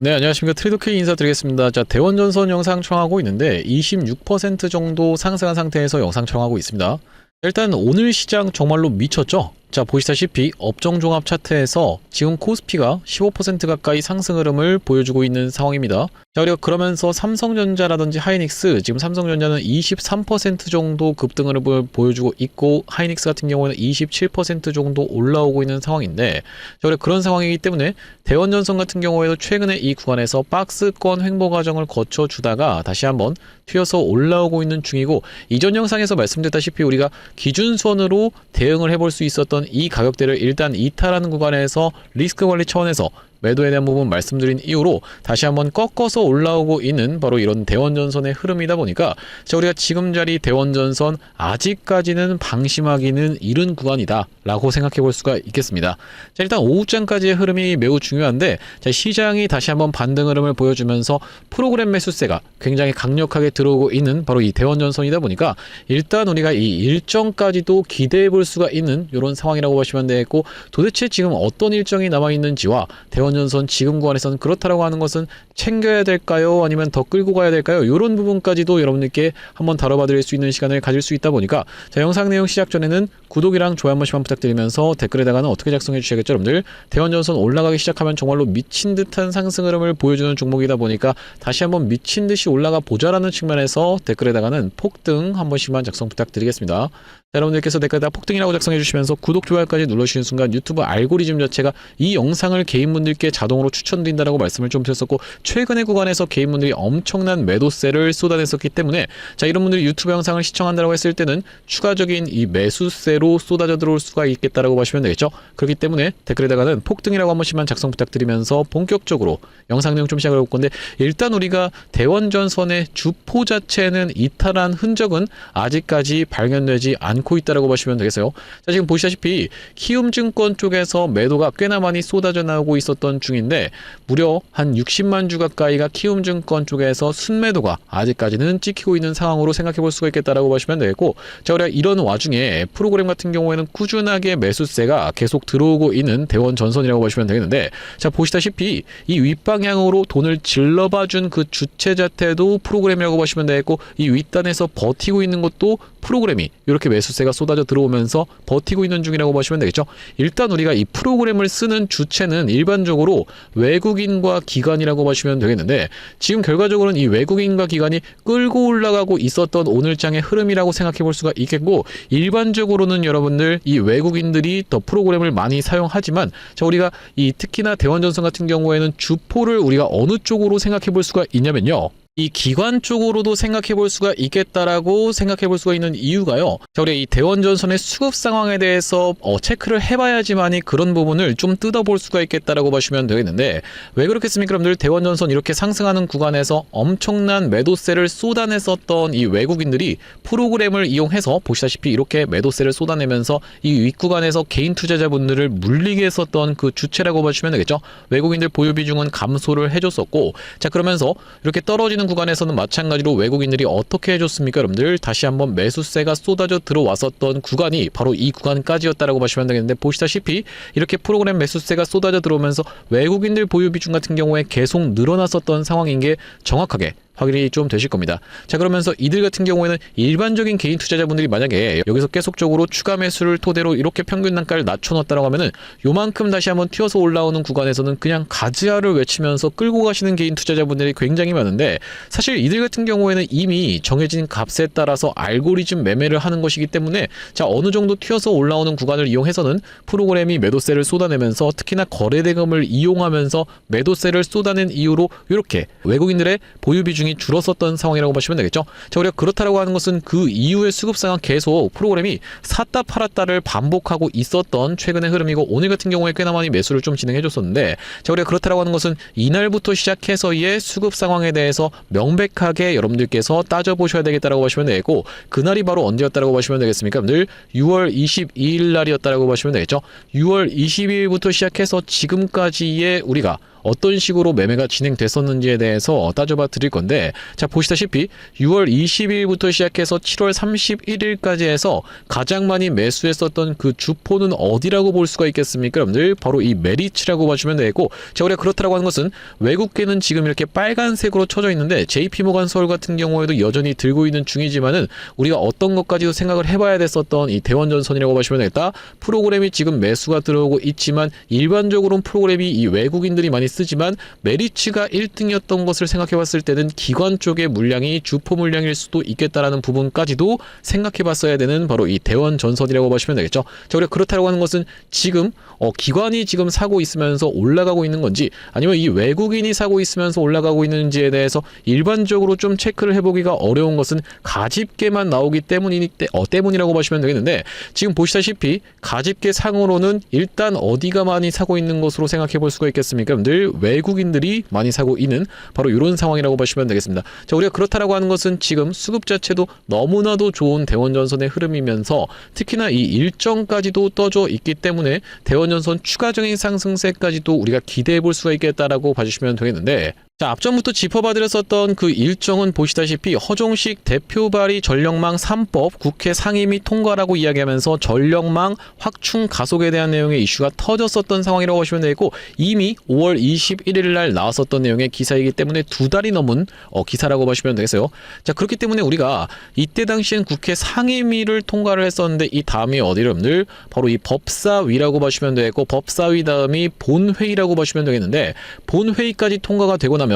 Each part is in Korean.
네, 안녕하십니까. 트레이더K 인사드리겠습니다. 자, 대원전선 영상 촬영하고 있는데 26% 정도 상승한 상태에서 영상 촬영하고 있습니다. 일단 오늘 시장 정말로 미쳤죠? 자, 보시다시피 업종종합 차트에서 지금 코스피가 15% 가까이 상승 흐름을 보여주고 있는 상황입니다. 자, 그리고 그러면서 삼성전자라든지 하이닉스, 지금 삼성전자는 23% 정도 급등 흐름을 보여주고 있고 하이닉스 같은 경우에는 27% 정도 올라오고 있는 상황인데, 자, 그리고 그런 상황이기 때문에 대원전선 같은 경우에도 최근에 이 구간에서 박스권 횡보 과정을 거쳐주다가 다시 한번 튀어서 올라오고 있는 중이고, 이전 영상에서 말씀드렸다시피 우리가 기준선으로 대응을 해볼 수 있었던 이 가격대를 일단 이탈하는 구간에서 리스크 관리 차원에서 매도에 대한 부분 말씀드린 이후로 다시 한번 꺾어서 올라오고 있는 바로 이런 대원전선의 흐름이다 보니까, 자, 우리가 지금 자리 대원전선 아직까지는 방심하기는 이른 구간이다 라고 생각해 볼 수가 있겠습니다. 자, 일단 오후장까지의 흐름이 매우 중요한데, 자, 시장이 다시 한번 반등 흐름을 보여주면서 프로그램 매수세가 굉장히 강력하게 들어오고 있는 바로 이 대원전선이다 보니까 일단 우리가 이 일정까지도 기대해 볼 수가 있는 이런 상황이라고 보시면 되겠고, 도대체 지금 어떤 일정이 남아있는지와 대원전선 지금 구간에서는 그렇다라고 하는 것은 챙겨야 될까요? 아니면 더 끌고 가야 될까요? 이런 부분까지도 여러분들께 한번 다뤄봐 드릴 수 있는 시간을 가질 수 있다 보니까, 자, 영상 내용 시작 전에는 구독이랑 좋아요 한 번씩만 부탁드리면서 댓글에다가는 어떻게 작성해 주셔야겠죠, 여러분들? 대원전선 올라가기 시작하면 정말로 미친 듯한 상승 흐름을 보여주는 종목이다 보니까 다시 한번 미친 듯이 올라가 보자라는 측면에서 댓글에다가는 폭등 한 번씩만 작성 부탁드리겠습니다. 자, 여러분들께서 댓글에다 폭등이라고 작성해 주시면서 구독, 좋아요까지 눌러주시는 순간 유튜브 알고리즘 자체가 이 영상을 개인분들께 자동으로 추천드린다라고 말씀을 좀 드렸었고, 최근의 구간에서 개인분들이 엄청난 매도세를 쏟아냈었기 때문에, 자, 이런 분들이 유튜브 영상을 시청한다고 했을 때는 추가적인 이 매수세로 쏟아져 들어올 수가 있겠다라고 보시면 되겠죠. 그렇기 때문에 댓글에다가는 폭등이라고 한 번씩만 작성 부탁드리면서 본격적으로 영상 내용 좀 시작을 해볼 건데, 일단 우리가 대원전선의 주포 자체는 이탈한 흔적은 아직까지 발견되지 않고 있다라고 보시면 되겠어요. 자, 지금 보시다시피 키움증권 쪽에서 매도가 꽤나 많이 쏟아져 나오고 있었던 중인데, 무려 한 60만 주 가까이가 키움증권 쪽에서 순매도가 아직까지는 찍히고 있는 상황으로 생각해 볼 수가 있겠다라고 보시면 되겠고, 자, 우리가 이런 와중에 프로그램 같은 경우에는 꾸준하게 매수세가 계속 들어오고 있는 대원전선이라고 보시면 되겠는데, 자, 보시다시피 이 윗방향으로 돈을 질러봐준 그 주체 자체도 프로그램이라고 보시면 되겠고, 이 윗단에서 버티고 있는 것도 프로그램이 이렇게 매수세가 쏟아져 들어오면서 버티고 있는 중이라고 보시면 되겠죠. 일단 우리가 이 프로그램을 쓰는 주체는 일반적으로 외국인과 기관이라고 보시면 되겠는데, 지금 결과적으로는 이 외국인과 기관이 끌고 올라가고 있었던 오늘장의 흐름이라고 생각해 볼 수가 있겠고, 일반적으로는 여러분들 이 외국인들이 더 프로그램을 많이 사용하지만, 자, 우리가 이 특히나 대원전선 같은 경우에는 주포를 우리가 어느 쪽으로 생각해 볼 수가 있냐면요, 이 기관 쪽으로도 생각해 볼 수가 있겠다라고 생각해 볼 수가 있는 이유가요, 자, 우리 이 대원전선의 수급 상황에 대해서 체크를 해봐야지만이 그런 부분을 좀 뜯어볼 수가 있겠다라고 보시면 되겠는데, 왜 그렇겠습니까, 여러분들? 대원전선 이렇게 상승하는 구간에서 엄청난 매도세를 쏟아냈었던 이 외국인들이 프로그램을 이용해서 보시다시피 이렇게 매도세를 쏟아내면서 이 윗구간에서 개인 투자자분들을 물리게 했었던 그 주체라고 보시면 되겠죠. 외국인들 보유 비중은 감소를 해줬었고, 자, 그러면서 이렇게 떨어지는 구간에서는 마찬가지로 외국인들이 어떻게 해줬습니까, 여러분들? 다시 한번 매수세가 쏟아져 들어왔었던 구간이 바로 이 구간까지였다라고 보시면 되겠는데, 보시다시피 이렇게 프로그램 매수세가 쏟아져 들어오면서 외국인들 보유 비중 같은 경우에 계속 늘어났었던 상황인 게 정확하게 확인이 좀 되실 겁니다. 자, 그러면서 이들 같은 경우에는 일반적인 개인 투자자분들이 만약에 여기서 계속적으로 추가 매수를 토대로 이렇게 평균 단가를 낮춰놨다라고 하면은 요만큼 다시 한번 튀어서 올라오는 구간에서는 그냥 가즈아를 외치면서 끌고 가시는 개인 투자자분들이 굉장히 많은데, 사실 이들 같은 경우에는 이미 정해진 값에 따라서 알고리즘 매매를 하는 것이기 때문에, 자, 어느 정도 튀어서 올라오는 구간을 이용해서는 프로그램이 매도세를 쏟아내면서 특히나 거래대금을 이용하면서 매도세를 쏟아낸 이유로 이렇게 외국인들의 보유 비중이 줄었었던 상황이라고 보시면 되겠죠. 자, 우리가 그렇다라고 하는 것은 그 이후의 수급 상황 계속 프로그램이 샀다 팔았다를 반복하고 있었던 최근의 흐름이고, 오늘 같은 경우에 꽤나 많이 매수를 좀 진행해 줬었는데, 자, 우리가 그렇다라고 하는 것은 이날부터 시작해서의 수급 상황에 대해서 명백하게 여러분들께서 따져보셔야 되겠다라고 보시면 되겠고, 그날이 바로 언제였다라고 보시면 되겠습니까? 늘 6월 22일 날이었다라고 보시면 되겠죠. 6월 22일부터 시작해서 지금까지의 우리가 어떤 식으로 매매가 진행됐었는지에 대해서 따져봐 드릴 건데, 자 보시다시피 6월 20일부터 시작해서 7월 31일까지 해서 가장 많이 매수했었던 그 주포는 어디라고 볼 수가 있겠습니까? 여러분들 바로 이 메리츠라고 보시면 되고, 자 우리가 그렇다라고 하는 것은 외국계는 지금 이렇게 빨간색으로 쳐져 있는데 JP모간 서울 같은 경우에도 여전히 들고 있는 중이지만은 우리가 어떤 것까지도 생각을 해봐야 됐었던 이 대원전선이라고 보시면 되겠다. 프로그램이 지금 매수가 들어오고 있지만 일반적으로는 프로그램이 이 외국인들이 많이 쓰지만 메리츠가 1등이었던 것을 생각해 봤을 때는 기관 쪽의 물량이 주포 물량일 수도 있겠다라는 부분까지도 생각해 봤어야 되는 바로 이 대원전선이라고 보시면 되겠죠. 자, 우리가 그렇다고 하는 것은 지금 기관이 지금 사고 있으면서 올라가고 있는 건지 아니면 이 외국인이 사고 있으면서 올라가고 있는지에 대해서 일반적으로 좀 체크를 해보기가 어려운 것은 가집계만 나오기 때문이라고 보시면 되겠는데, 지금 보시다시피 가집계 상으로는 일단 어디가 많이 사고 있는 것으로 생각해 볼 수가 있겠습니까? 늘 외국인들이 많이 사고 있는 바로 이런 상황이라고 보시면 되겠습니다. 자, 우리가 그렇다라고 하는 것은 지금 수급 자체도 너무나도 좋은 대원전선의 흐름이면서 특히나 이 일정까지도 떠져 있기 때문에 대원전선 추가적인 상승세까지도 우리가 기대해 볼 수가 있겠다라고 봐주시면 되겠는데, 자, 앞전부터 짚어봐드렸었던 그 일정은 보시다시피 허종식 대표 발의 전력망 3법 국회 상임 및 통과라고 이야기하면서 전력망 확충 가속에 대한 내용의 이슈가 터졌었던 상황이라고 보시면 되고, 이미 5월 21일 날 나왔었던 내용의 기사이기 때문에 2달이 넘은 기사라고 보시면 되겠어요. 자, 그렇기 때문에 우리가 이때 당시엔 국회 상임위를 통과를 했었는데 이 다음이 어디를 바로 이 법사위라고 보시면 되고, 법사위 다음이 본회의라고 보시면 되겠는데, 본회의까지 통과가 되고 나면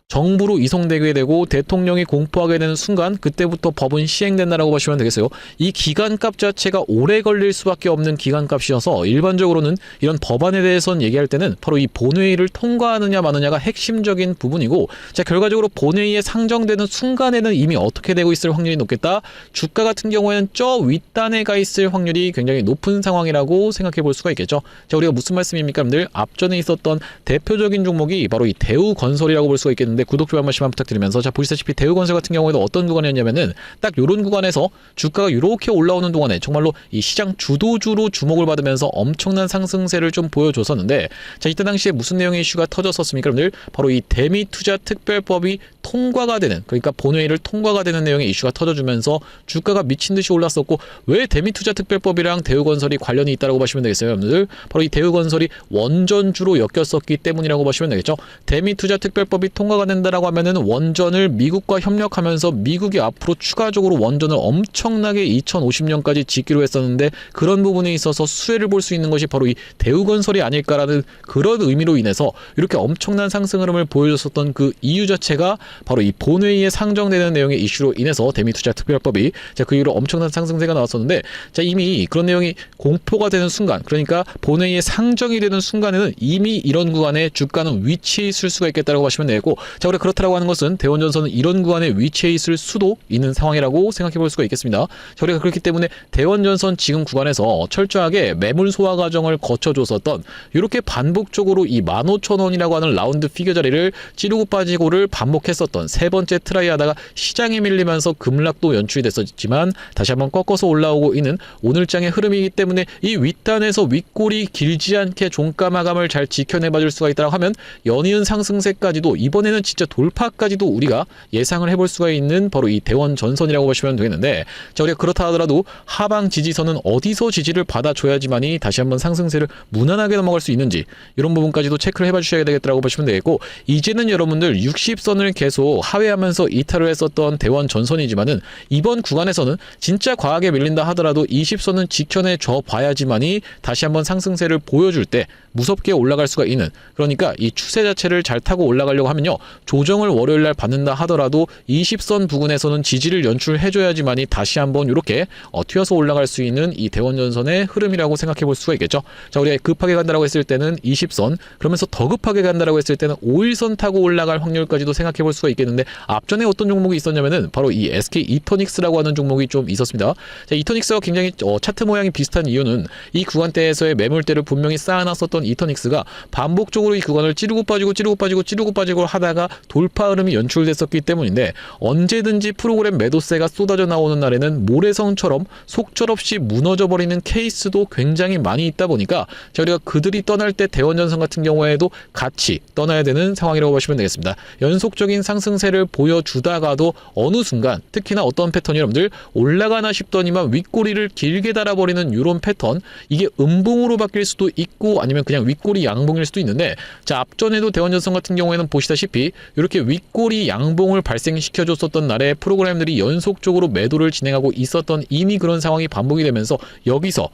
정부로 이송되게 되고 대통령이 공포하게 되는 순간 그때부터 법은 시행된다라고 보시면 되겠어요. 이 기간값 자체가 오래 걸릴 수밖에 없는 기간값이어서 일반적으로는 이런 법안에 대해서는 얘기할 때는 바로 이 본회의를 통과하느냐 마느냐가 핵심적인 부분이고, 자 결과적으로 본회의에 상정되는 순간에는 이미 어떻게 되고 있을 확률이 높겠다. 주가 같은 경우에는 저 윗단에 가 있을 확률이 굉장히 높은 상황이라고 생각해 볼 수가 있겠죠. 자, 우리가 무슨 말씀입니까? 여러분들 앞전에 있었던 대표적인 종목이 바로 이 대우건설이라고 볼 수가 있겠는데, 구독 좋아요 한 번씩만 부탁드리면서, 자 보시다시피 대우건설 같은 경우에도 어떤 구간이었냐면은 딱 요런 구간에서 주가가 이렇게 올라오는 동안에 정말로 이 시장 주도주로 주목을 받으면서 엄청난 상승세를 좀 보여줬었는데, 자 이때 당시에 무슨 내용의 이슈가 터졌었습니까? 여러분들 바로 이 대미투자특별법이 통과가 되는, 그러니까 본회의를 통과가 되는 내용의 이슈가 터져주면서 주가가 미친 듯이 올랐었고, 왜 대미투자특별법이랑 대우건설이 관련이 있다고 보시면 되겠어요, 여러분들? 바로 이 대우건설이 원전주로 엮였었기 때문이라고 보시면 되겠죠. 대미투자특별법이 통과가 된다라고 하면은 원전을 미국과 협력하면서 미국이 앞으로 추가적으로 원전을 엄청나게 2050년까지 짓기로 했었는데, 그런 부분에 있어서 수혜를 볼 수 있는 것이 바로 이 대우건설이 아닐까라는 그런 의미로 인해서 이렇게 엄청난 상승 흐름을 보여줬었던 그 이유 자체가 바로 이 본회의에 상정되는 내용의 이슈로 인해서 대미투자특별법이, 자 그 이후로 엄청난 상승세가 나왔었는데, 자 이미 그런 내용이 공포가 되는 순간, 그러니까 본회의에 상정이 되는 순간에는 이미 이런 구간에 주가는 위치해 있을 수가 있겠다라고 하시면 되고, 자 우리가 그렇다라고 하는 것은 대원전선은 이런 구간에 위치해 있을 수도 있는 상황이라고 생각해 볼 수가 있겠습니다. 자 우리가 그렇기 때문에 대원전선 지금 구간에서 철저하게 매물 소화 과정을 거쳐줬었던, 이렇게 반복적으로 이 15,000원이라고 하는 라운드 피겨 자리를 찌르고 빠지고를 반복했었던 세 번째 트라이 하다가 시장에 밀리면서 급락도 연출이 됐었지만 다시 한번 꺾어서 올라오고 있는 오늘장의 흐름이기 때문에 이 윗단에서 윗골이 길지 않게 종가 마감을 잘 지켜내봐줄 수가 있다고 하면 연이은 상승세까지도, 이번에는 진짜 돌파까지도 우리가 예상을 해볼 수가 있는 바로 이 대원전선이라고 보시면 되겠는데, 자 우리가 그렇다 하더라도 하방 지지선은 어디서 지지를 받아줘야지만이 다시 한번 상승세를 무난하게 넘어갈 수 있는지, 이런 부분까지도 체크를 해봐 주셔야 되겠다고 보시면 되겠고, 이제는 여러분들 60선을 계속 하회하면서 이탈을 했었던 대원전선이지만은 이번 구간에서는 진짜 과하게 밀린다 하더라도 20선은 지켜내 줘 봐야지만이 다시 한번 상승세를 보여줄 때 무섭게 올라갈 수가 있는, 그러니까 이 추세 자체를 잘 타고 올라가려고 하면요, 조정을 월요일날 받는다 하더라도 20선 부근에서는 지지를 연출해줘야지만이 다시 한번 이렇게 튀어서 올라갈 수 있는 이 대원전선의 흐름이라고 생각해 볼 수가 있겠죠. 자 우리가 급하게 간다라고 했을 때는 20선, 그러면서 더 급하게 간다라고 했을 때는 5일선 타고 올라갈 확률까지도 생각해 볼 수가 수가 있겠는데 앞전에 어떤 종목이 있었냐면은 바로 이 SK 이터닉스라고 하는 종목이 좀 있었습니다. 자, 이터닉스가 굉장히 차트 모양이 비슷한 이유는 이 구간대에서의 매물대를 분명히 쌓아놨었던 이터닉스가 반복적으로 이 구간을 찌르고 빠지고 하다가 돌파 흐름이 연출됐었기 때문인데 언제든지 프로그램 매도세가 쏟아져 나오는 날에는 모래성처럼 속절없이 무너져버리는 케이스도 굉장히 많이 있다 보니까 자, 우리가 그들이 떠날 때 대원전선 같은 경우에도 같이 떠나야 되는 상황이라고 보시면 되겠습니다. 연속적인 상승세를 보여주다가도 어느 순간 특히나 어떤 패턴이 여러분들 올라가나 싶더니만 윗꼬리를 길게 달아버리는 이런 패턴, 이게 음봉으로 바뀔 수도 있고 아니면 그냥 윗꼬리 양봉일 수도 있는데 자, 앞전에도 대원전선 같은 경우에는 보시다시피 이렇게 윗꼬리 양봉을 발생시켜줬었던 날에 프로그램들이 연속적으로 매도를 진행하고 있었던 이미 그런 상황이 반복이 되면서 여기서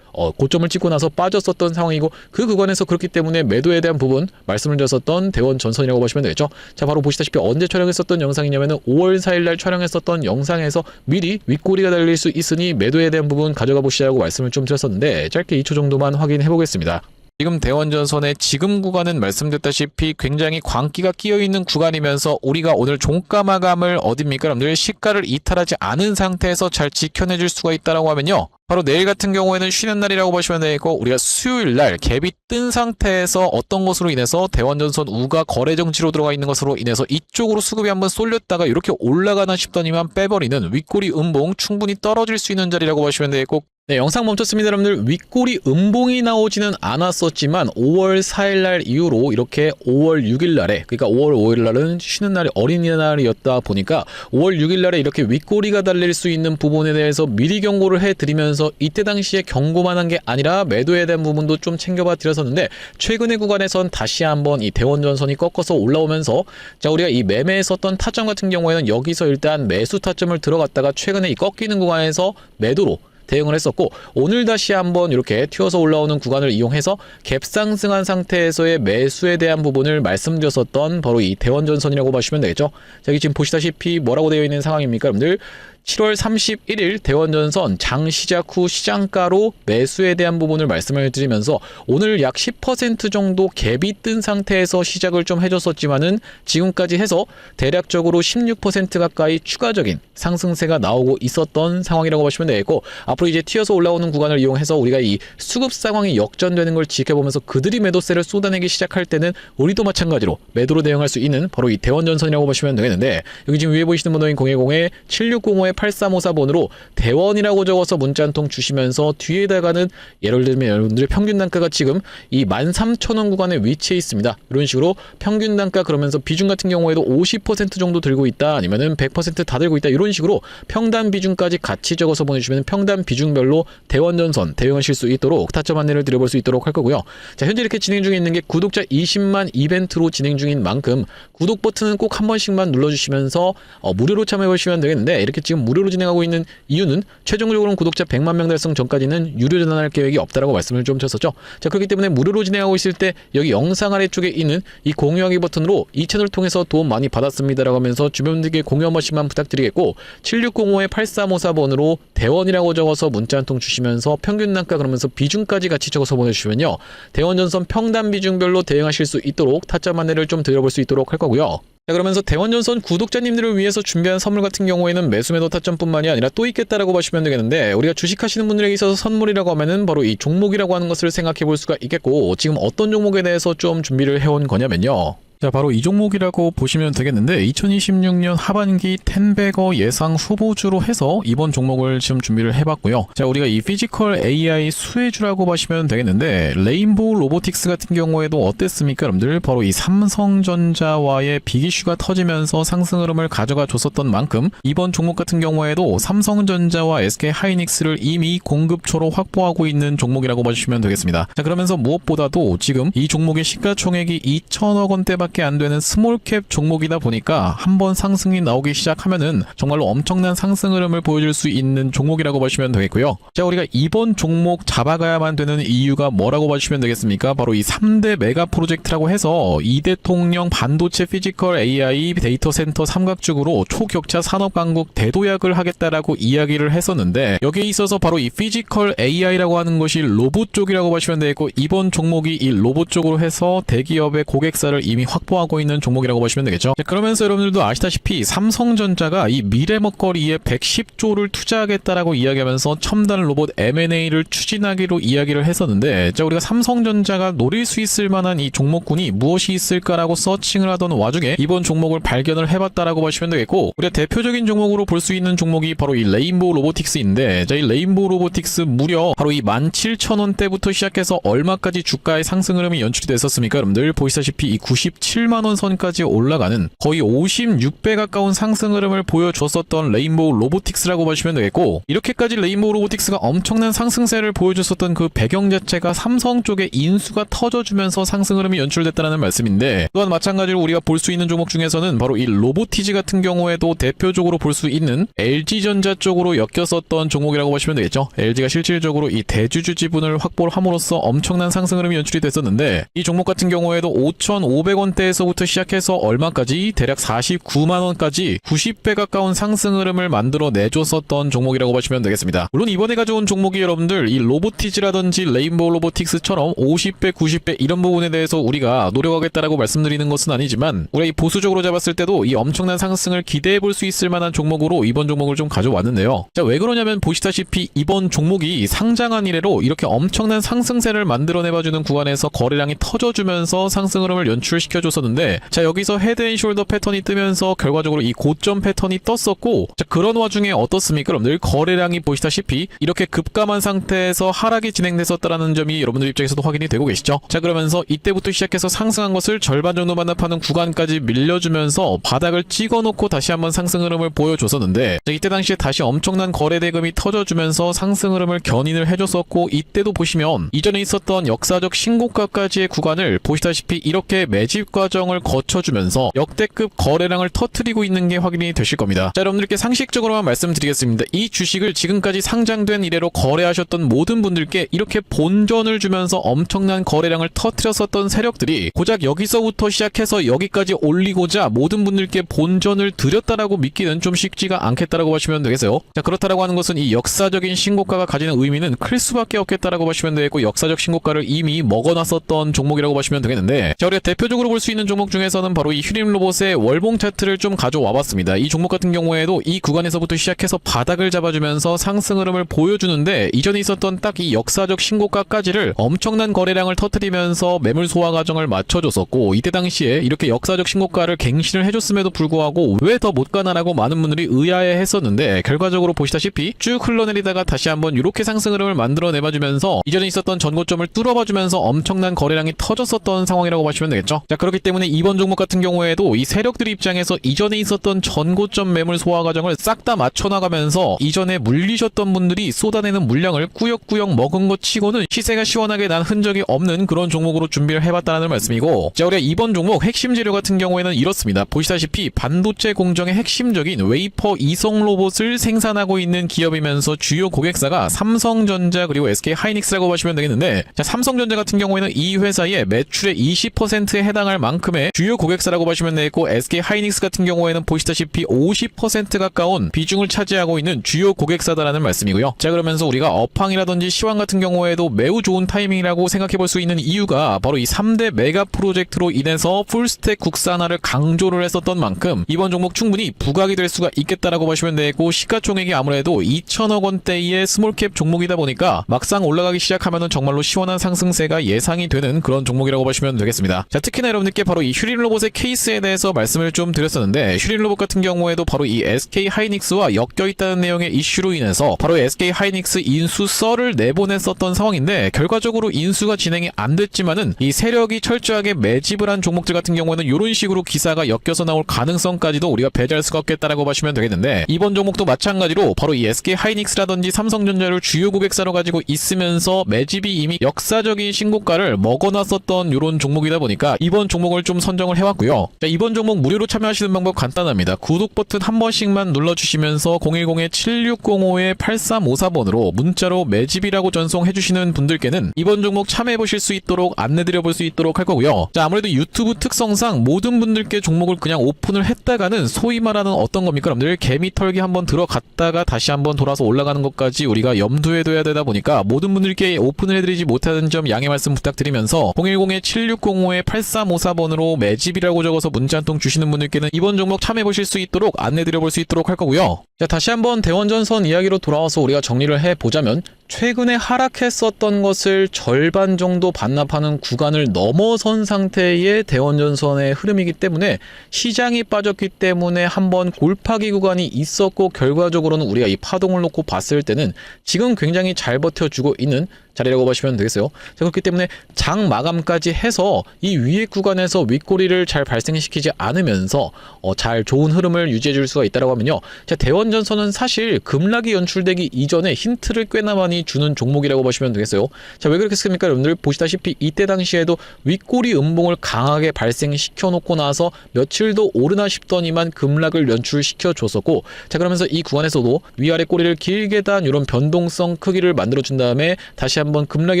고점을 찍고 나서 빠졌었던 상황이고 그 구간에서 그렇기 때문에 매도에 대한 부분 말씀을 드렸었던 대원전선이라고 보시면 되겠죠. 자, 바로 보시다시피 언제 촬영했었던 영상이냐면은 5월 4일날 촬영했었던 영상에서 미리 윗꼬리가 달릴 수 있으니 매도에 대한 부분 가져가 보시라고 말씀을 좀 드렸었는데 짧게 2초 정도만 확인해 보겠습니다. 지금 대원전선의 지금 구간은 말씀드렸다시피 굉장히 광기가 끼어있는 구간이면서 우리가 오늘 종가 마감을 어딥니까? 여러분들 시가를 이탈하지 않은 상태에서 잘 지켜내줄 수가 있다라고 하면요. 바로 내일 같은 경우에는 쉬는 날이라고 보시면 되겠고 우리가 수요일 날 갭이 뜬 상태에서 어떤 것으로 인해서 대원전선 우가 거래 정지로 들어가 있는 것으로 인해서 이쪽으로 수급이 한번 쏠렸다가 이렇게 올라가나 싶더니만 빼버리는 윗꼬리 음봉 충분히 떨어질 수 있는 자리라고 보시면 되겠고 네, 영상 멈췄습니다. 여러분들 윗꼬리 음봉이 나오지는 않았었지만 5월 4일날 이후로 이렇게 5월 6일날에 그러니까 5월 5일날은 쉬는 날이 어린이날이었다 보니까 5월 6일날에 이렇게 윗꼬리가 달릴 수 있는 부분에 대해서 미리 경고를 해드리면서 이때 당시에 경고만 한 게 아니라 매도에 대한 부분도 좀 챙겨봐 드렸었는데 최근의 구간에선 다시 한번 이 대원전선이 꺾어서 올라오면서 자, 우리가 이 매매했었던 타점 같은 경우에는 여기서 일단 매수 타점을 들어갔다가 최근에 이 꺾이는 구간에서 매도로 대응을 했었고 오늘 다시 한번 이렇게 튀어서 올라오는 구간을 이용해서 갭 상승한 상태에서의 매수에 대한 부분을 말씀드렸었던 바로 이 대원전선이라고 보시면 되겠죠. 자, 여기 지금 보시다시피 뭐라고 되어 있는 상황입니까, 여러분들? 7월 31일 대원전선 장 시작 후 시장가로 매수에 대한 부분을 말씀을 드리면서 오늘 약 10% 정도 갭이 뜬 상태에서 시작을 좀 해줬었지만은 지금까지 해서 대략적으로 16% 가까이 추가적인 상승세가 나오고 있었던 상황이라고 보시면 되겠고 앞으로 이제 튀어서 올라오는 구간을 이용해서 우리가 이 수급 상황이 역전되는 걸 지켜보면서 그들이 매도세를 쏟아내기 시작할 때는 우리도 마찬가지로 매도로 대응할 수 있는 바로 이 대원전선이라고 보시면 되겠는데 여기 지금 위에 보시는 번호인 010-7605-8354번으로 대원이라고 적어서 문자 한 통 주시면서 뒤에다가는 예를 들면 여러분들의 평균 단가가 지금 이 13,000원 구간에 위치해 있습니다. 이런 식으로 평균 단가 그러면서 비중 같은 경우에도 50% 정도 들고 있다 아니면은 100% 다 들고 있다 이런 식으로 평단 비중까지 같이 적어서 보내주시면 평단 비중별로 대원전선 대응하실 수 있도록 타점 안내를 드려볼 수 있도록 할 거고요. 자, 현재 이렇게 진행 중에 있는 게 구독자 20만 이벤트로 진행 중인 만큼 구독 버튼은 꼭 한 번씩만 눌러주시면서 무료로 참여해 보시면 되겠는데 이렇게 지금 무료로 진행하고 있는 이유는 최종적으로는 구독자 100만 명 달성 전까지는 유료 전환할 계획이 없다라고 말씀을 좀 드렸었죠. 자, 그렇기 때문에 무료로 진행하고 있을 때 여기 영상 아래쪽에 있는 이 공유하기 버튼으로 이 채널을 통해서 도움 많이 받았습니다라고 하면서 주변분들께 공유 한 번씩만 부탁드리겠고 7605-8354번으로 대원이라고 적어서 문자 한 통 주시면서 평균 단가 그러면서 비중까지 같이 적어서 보내주시면요. 대원전선 평단 비중별로 대응하실 수 있도록 타점 안내를 좀 드려볼 수 있도록 할 거고요. 자, 그러면서 대원전선 구독자님들을 위해서 준비한 선물 같은 경우에는 매수 매도 타점뿐만이 아니라 또 있겠다라고 보시면 되겠는데 우리가 주식하시는 분들에게 있어서 선물이라고 하면은 바로 이 종목이라고 하는 것을 생각해 볼 수가 있겠고 지금 어떤 종목에 대해서 좀 준비를 해온 거냐면요. 자, 바로 이 종목이라고 보시면 되겠는데 2026년 하반기 텐베거 예상 후보주로 해서 이번 종목을 지금 준비를 해봤고요. 자, 우리가 이 피지컬 AI 수혜주라고 보시면 되겠는데 레인보우 로보틱스 같은 경우에도 어땠습니까, 여러분들? 바로 이 삼성전자와의 빅이슈가 터지면서 상승 흐름을 가져가 줬었던 만큼 이번 종목 같은 경우에도 삼성전자와 SK하이닉스를 이미 공급처로 확보하고 있는 종목이라고 보시면 되겠습니다. 자, 그러면서 무엇보다도 지금 이 종목의 시가총액이 2천억 원대밖에 안 되는 스몰캡 종목이다 보니까 한번 상승이 나오기 시작하면은 정말로 엄청난 상승 흐름을 보여줄 수 있는 종목이라고 보시면 되겠고요. 자, 우리가 이번 종목 잡아가야만 되는 이유가 뭐라고 보시면 되겠습니까? 바로 이 3대 메가 프로젝트라고 해서 이대통령 반도체 피지컬 AI 데이터 센터 삼각죽으로 초격차 산업 강국 대도약을 하겠다라고 이야기를 했었는데 여기에 있어서 바로 이 피지컬 AI라고 하는 것이 로봇 쪽이라고 보시면 되겠고 이번 종목이 이 로봇 쪽으로 해서 대기업의 고객사를 이미 확 확보하고 있는 종목이라고 보시면 되겠죠. 자, 그러면서 여러분들도 아시다시피 삼성전자가 이 미래 먹거리에 110조를 투자하겠다라고 이야기하면서 첨단 로봇 M&A를 추진하기로 이야기를 했었는데, 자, 우리가 삼성전자가 노릴 수 있을 만한 이 종목군이 무엇이 있을까라고 서칭을 하던 와중에 이번 종목을 발견을 해봤다라고 보시면 되겠고, 우리가 대표적인 종목으로 볼 수 있는 종목이 바로 이 레인보우 로보틱스인데, 자, 이 레인보우 로보틱스 무려 바로 이 17,000원대부터 시작해서 얼마까지 주가의 상승 흐름이 연출이 됐었습니까? 여러분들 보시다시피 이 97만원 선까지 올라가는 거의 56배 가까운 상승 흐름을 보여줬었던 레인보우 로보틱스라고 보시면 되겠고, 이렇게까지 레인보우 로보틱스가 엄청난 상승세를 보여줬었던 그 배경 자체가 삼성 쪽에 인수가 터져주면서 상승 흐름이 연출됐다는 말씀인데, 또한 마찬가지로 우리가 볼 수 있는 종목 중에서는 바로 이 로보티지 같은 경우에도 대표적으로 볼 수 있는 LG전자 쪽으로 엮였었던 종목이라고 보시면 되겠죠. LG가 실질적으로 이 대주주 지분을 확보를 함으로써 엄청난 상승 흐름이 연출이 됐었는데, 이 종목 같은 경우에도 5,500원대에서부터 시작해서 얼마까지 대략 49만원까지 90배 가까운 상승 흐름을 만들어 내줬었던 종목이라고 보시면 되겠습니다. 물론 이번에 가져온 종목이 여러분들 이 로보티지라든지 레인보우 로보틱스처럼 50배, 90배 이런 부분에 대해서 우리가 노력하겠다라고 말씀드리는 것은 아니지만, 우리가 이 보수적으로 잡았을 때도 이 엄청난 상승을 기대해 볼 수 있을 만한 종목으로 이번 종목을 좀 가져왔는데요. 자, 왜 그러냐면 보시다시피 이번 종목이 상장한 이래로 이렇게 엄청난 상승세를 만들어내봐주는 구간에서 거래량이 터져주면서 상승 흐름을 연출시켜줬었는데, 자, 여기서 헤드앤숄더 패턴이 뜨면서 결과적으로 이 고점 패턴이 떴었고, 자, 그런 와중에 어떻습니까? 여러분들 거래량이 보시다시피 이렇게 급감한 상태에서 하락이 진행됐었다는 점이 여러분들 입장에서도 확인이 되고 계시죠. 자, 그러면서 이때부터 시작해서 상승한 것을 절반 정도 반납하는 구간까지 밀려주면서 바닥을 찍어놓고 다시 한번 상승 흐름을 보여줬었는데, 자, 이때 당시에 다시 엄청난 거래 대금이 터져주면서 상승 흐름을 견인을 해줬었고, 이때도 보시면 이전에 있었던 역사적 신고가까지의 구간을 보시다시피 이렇게 매집 과정을 거쳐주면서 역대급 거래량을 터뜨리고 있는 게 확인이 되실 겁니다. 자, 여러분들께 상식적으로만 말씀드리겠습니다. 이 주식을 지금까지 상장된 이래로 거래하셨던 모든 분들께 이렇게 본전을 주면서 엄청난 거래량을 터뜨렸었던 세력들이 고작 여기서부터 시작해서 여기까지 올리고자 모든 분들께 본전을 드렸다라고 믿기는 좀 쉽지가 않겠다라고 보시면 되겠어요. 자, 그렇다라고 하는 것은 이 역사적인 신고가가 가지는 의미는 클 수밖에 없겠다라고 보시면 되겠고, 역사적 신고가를 이미 먹어놨었던 종목이라고 보시면 되겠는데, 자, 우리가 대표적으로 볼 수 있는 종목 중에서는 바로 이 휴림 로봇의 월봉 차트를 좀 가져와 봤습니다. 이 종목 같은 경우에도 이 구간에서부터 시작해서 바닥을 잡아주면서 상승 흐름을 보여주는데, 이전에 있었던 딱 이 역사적 신고가까지를 엄청난 거래량을 터뜨리면서 매물 소화 과정을 맞춰줬었고, 이때 당시에 이렇게 역사적 신고가를 갱신을 해줬음에도 불구하고 왜 더 못 가나라고 많은 분들이 의아해 했었는데, 결과적으로 보시다시피 쭉 흘러내리다가 다시 한번 이렇게 상승 흐름을 만들어 내봐주면서 이전에 있었던 전고점을 뚫어봐주면서 엄청난 거래량이 터졌었던 상황이라고 보시면 되겠죠. 자, 그렇기 때문에 이번 종목 같은 경우에도 이 세력들 입장에서 이전에 있었던 전고점 매물 소화 과정을 싹 다 맞춰나가면서 이전에 물리셨던 분들이 쏟아내는 물량을 꾸역꾸역 먹은 것 치고는 시세가 시원하게 난 흔적이 없는 그런 종목으로 준비를 해봤다는 말씀이고, 자, 우리가 이번 종목 핵심 재료 같은 경우에는 이렇습니다. 보시다시피 반도체 공정의 핵심적인 웨이퍼 이성 로봇을 생산하고 있는 기업이면서 주요 고객사가 삼성전자 그리고 SK 하이닉스라고 보시면 되겠는데, 자, 삼성전자 같은 경우에는 이 회사의 매출의 20%에 해당할 만큼의 주요 고객사라고 보시면 되겠고, SK 하이닉스 같은 경우에는 보시다시피 50% 가까운 비중을 차지하고 있는 주요 고객사다라는 말씀이고요. 자, 그러면서 우리가 업황이라든지 시황 같은 경우에도 매우 좋은 타이밍이라고 생각해 볼 수 있는 이유가 바로 이 3대 메가 프로젝트로 인해서 풀스택 국산화를 강조를 했었던 만큼 이번 종목 충분히 부각이 될 수가 있겠다라고 보시면 되고, 시가총액이 아무래도 2천억 원대의 스몰캡 종목이다 보니까 막상 올라가기 시작하면은 정말로 시원한 상승세가 예상이 되는 그런 종목이라고 보시면 되겠습니다. 자, 특히나 여러분들께 바로 이 휴림 로봇의 케이스에 대해서 말씀을 좀 드렸었는데, 휴림 로봇 같은 경우에도 바로 이 SK 하이닉스와 엮여있다는 내용의 이슈로 인해서 바로 SK 하이닉스 인수 썰을 내보냈었던 상황인데, 결과적으로 인수가 진행이 안 됐지만은 이 세력이 철저하게 매집을 한 종목들 같은 경우에는 이런 식으로 기사가 엮여서 나올 가능성까지도 우리가 배제할 수가 없겠다라고 보시면 되겠는데, 이번 종목도 마찬가지로 바로 이 SK 하이닉스라든지 삼성전자를 주요 고객사로 가지고 있으면서 매집이 이미 역사적인 신고가를 먹어놨었던 이런 종목이다 보니까 이번 종목을 좀 선정을 해왔고요. 자, 이번 종목 무료로 참여하시는 방법 간단합니다. 구독 버튼 한 번씩만 눌러주시면서 010-7605-8354번으로 문자로 매집이라고 전송해주시는 분들께는 이번 종목 참여해보실 수 있도록 안내드려볼 수 있도록 할 거고요. 자, 아무래도 유튜브 특성상 모든 분들께 종목을 그냥 오픈을 했다가는 소위 말하는 어떤 겁니까? 여러분들 개미 털기 한번 들어갔다가 다시 한번 돌아서 올라가는 것까지 우리가 염두에 둬야 되다 보니까 모든 분들께 오픈을 해드리지 못하는 점 양해 말씀 부탁드리면서 010-7605-8354 8354번으로 매집이라고 적어서 문자 한 통 주시는 분들께는 이번 종목 참여해보실 수 있도록 안내드려볼 수 있도록 할 거고요. 자, 다시 한번 대원전선 이야기로 돌아와서 우리가 정리를 해보자면 최근에 하락했었던 것을 절반 정도 반납하는 구간을 넘어선 상태의 대원전선의 흐름이기 때문에 시장이 빠졌기 때문에 한번 골파기 구간이 있었고 결과적으로는 우리가 이 파동을 놓고 봤을 때는 지금 굉장히 잘 버텨주고 있는 자리라고 보시면 되겠어요. 자, 그렇기 때문에 장 마감까지 해서 이 위에 구간에서 윗꼬리를 잘 발생시키지 않으면서 잘 좋은 흐름을 유지해 줄 수가 있다고 하면요. 자, 대원전선은 사실 급락이 연출되기 이전에 힌트를 꽤나 많이 주는 종목이라고 보시면 되겠어요. 자, 왜 그렇겠습니까? 여러분들 보시다시피 이때 당시에도 윗꼬리 음봉을 강하게 발생시켜 놓고 나서 며칠 더 오르나 싶더니만 급락을 연출시켜 줬었고, 자, 그러면서 이 구간에서도 위아래 꼬리를 길게 단 이런 변동성 크기를 만들어 준 다음에 다시 한번 급락이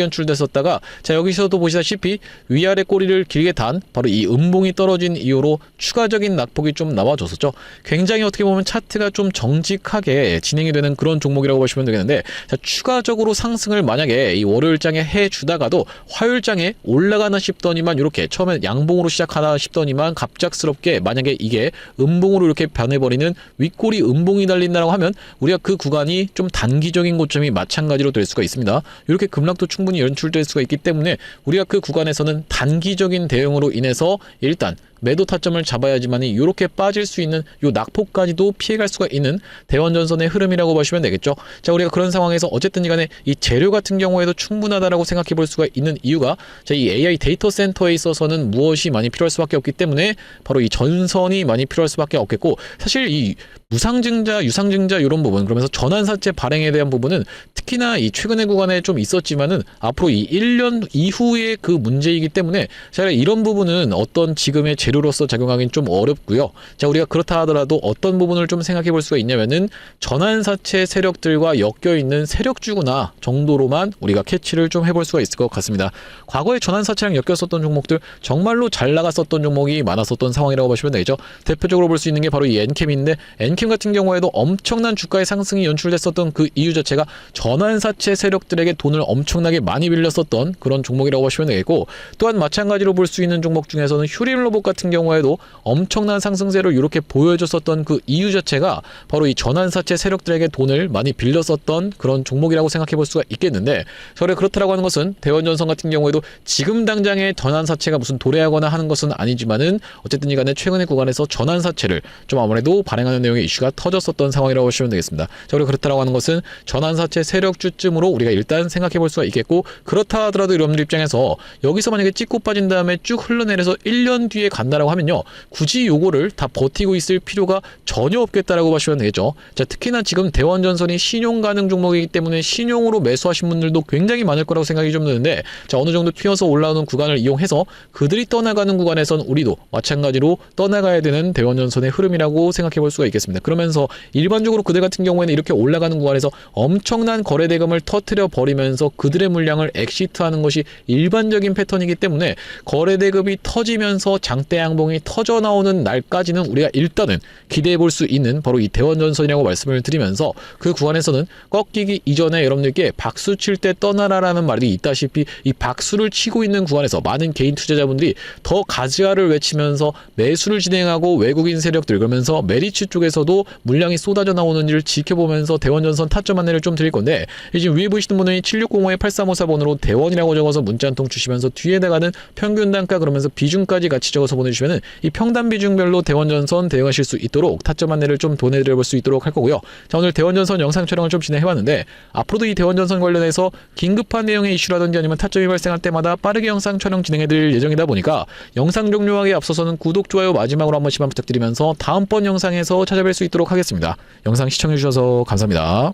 연출됐었다가, 자, 여기서도 보시다시피 위아래 꼬리를 길게 단 바로 이 음봉이 떨어진 이후로 추가적인 낙폭이 좀 나와줬었죠. 굉장히 어떻게 보면 차트가 좀 정직하게 진행이 되는 그런 종목이라고 보시면 되겠는데, 자, 추가적으로 상승을 만약에 이 월요일장에 해주다가도 화요일장에 올라가나 싶더니만 이렇게 처음에 양봉으로 시작하나 싶더니만 갑작스럽게 만약에 이게 음봉으로 이렇게 변해버리는 윗꼬리 음봉이 달린다고 하면 우리가 그 구간이 좀 단기적인 고점이 마찬가지로 될 수가 있습니다. 이렇게 급락도 충분히 연출될 수가 있기 때문에 우리가 그 구간에서는 단기적인 대응으로 인해서 일단 매도 타점을 잡아야지만이 이렇게 빠질 수 있는 요 낙폭까지도 피해갈 수가 있는 대원전선의 흐름이라고 보시면 되겠죠. 자, 우리가 그런 상황에서 어쨌든 간에 이 재료 같은 경우에도 충분하다라고 생각해 볼 수가 있는 이유가, 자, 이 AI 데이터 센터에 있어서는 무엇이 많이 필요할 수밖에 없기 때문에 바로 이 전선이 많이 필요할 수밖에 없겠고, 사실 이 무상증자, 유상증자 이런 부분, 그러면서 전환사채 발행에 대한 부분은 특히나 이 최근의 구간에 좀 있었지만은 앞으로 이 1년 이후의 그 문제이기 때문에 자, 이런 부분은 어떤 지금의 재료로서 작용하기는 좀 어렵고요. 자, 우리가 그렇다 하더라도 어떤 부분을 좀 생각해 볼 수가 있냐면은 전환사채 세력들과 엮여 있는 세력주구나 정도로만 우리가 캐치를 좀 해볼 수가 있을 것 같습니다. 과거에 전환사채랑 엮였었던 종목들 정말로 잘 나갔었던 종목이 많았었던 상황이라고 보시면 되죠. 대표적으로 볼 수 있는 게 바로 이 엔캠인데, 엔캠 같은 경우에도 엄청난 주가의 상승이 연출됐었던 그 이유 자체가 전환사채 세력들에게 돈을 엄청나게 많이 빌렸었던 그런 종목이라고 보시면 되겠고, 또한 마찬가지로 볼 수 있는 종목 중에서는 휴림로봇 같은 경우에도 엄청난 상승세를 이렇게 보여줬었던 그 이유 자체가 바로 이 전환사채 세력들에게 돈을 많이 빌렸었던 그런 종목이라고 생각해 볼 수가 있겠는데, 저래 그렇다라고 하는 것은 대원전선 같은 경우에도 지금 당장에 전환사채가 무슨 도래하거나 하는 것은 아니지만은 어쨌든 이간에 최근의 구간에서 전환사채를 좀 아무래도 발행하는 내용의 이슈가 터졌었던 상황이라고 보시면 되겠습니다. 자, 그리고 그렇다라고 하는 것은 전환사채 세력주쯤으로 우리가 일단 생각해 볼 수가 있겠고, 그렇다 하더라도 여러분들 입장에서 여기서 만약에 찍고 빠진 다음에 쭉 흘러내려서 1년 뒤에 간다라고 하면요, 굳이 요거를 다 버티고 있을 필요가 전혀 없겠다라고 보시면 되겠죠. 자, 특히나 지금 대원전선이 신용 가능 종목이기 때문에 신용으로 매수하신 분들도 굉장히 많을 거라고 생각이 좀 드는데, 자, 어느 정도 튀어서 올라오는 구간을 이용해서 그들이 떠나가는 구간에선 우리도 마찬가지로 떠나가야 되는 대원전선의 흐름이라고 생각해 볼 수가 있겠습니다. 그러면서 일반적으로 그들 같은 경우에는 이렇게 올라가는 구간에서 엄청난 거래 대금을 터뜨려 버리면서 그들의 물량을 엑시트하는 것이 일반적인 패턴이기 때문에 거래 대금이 터지면서 장대 양봉이 터져 나오는 날까지는 우리가 일단은 기대해 볼 수 있는 바로 이 대원전선이라고 말씀을 드리면서, 그 구간에서는 꺾이기 이전에 여러분들께 박수 칠 때 떠나라라는 말이 있다시피 이 박수를 치고 있는 구간에서 많은 개인 투자자분들이 더 가즈아를 외치면서 매수를 진행하고 외국인 세력들, 그러면서 메리츠 쪽에서도 물량이 쏟아져 나오는 일을 지켜보면서 대원전선 타점 안내를 좀 드릴 건데, 지금 위에 보시는 분은 7605-8354번으로 대원이라고 적어서 문자 한 통 주시면서 뒤에다가는 평균 단가 그러면서 비중까지 같이 적어서 보내주시면은 이 평단 비중별로 대원전선 대응하실 수 있도록 타점 안내를 좀 보내드려 볼 수 있도록 할 거고요. 자, 오늘 대원전선 영상 촬영을 좀 진행해봤는데, 앞으로도 이 대원전선 관련해서 긴급한 내용의 이슈라든지 아니면 타점이 발생할 때마다 빠르게 영상 촬영 진행해드릴 예정이다 보니까 영상 종료하기에 앞서서는 구독, 좋아요 마지막으로 한 번씩만 부탁드리면서 다음번 영상에서 찾아뵐 수 있도록 하겠습니다. 영상 시청해주셔서 감사합니다.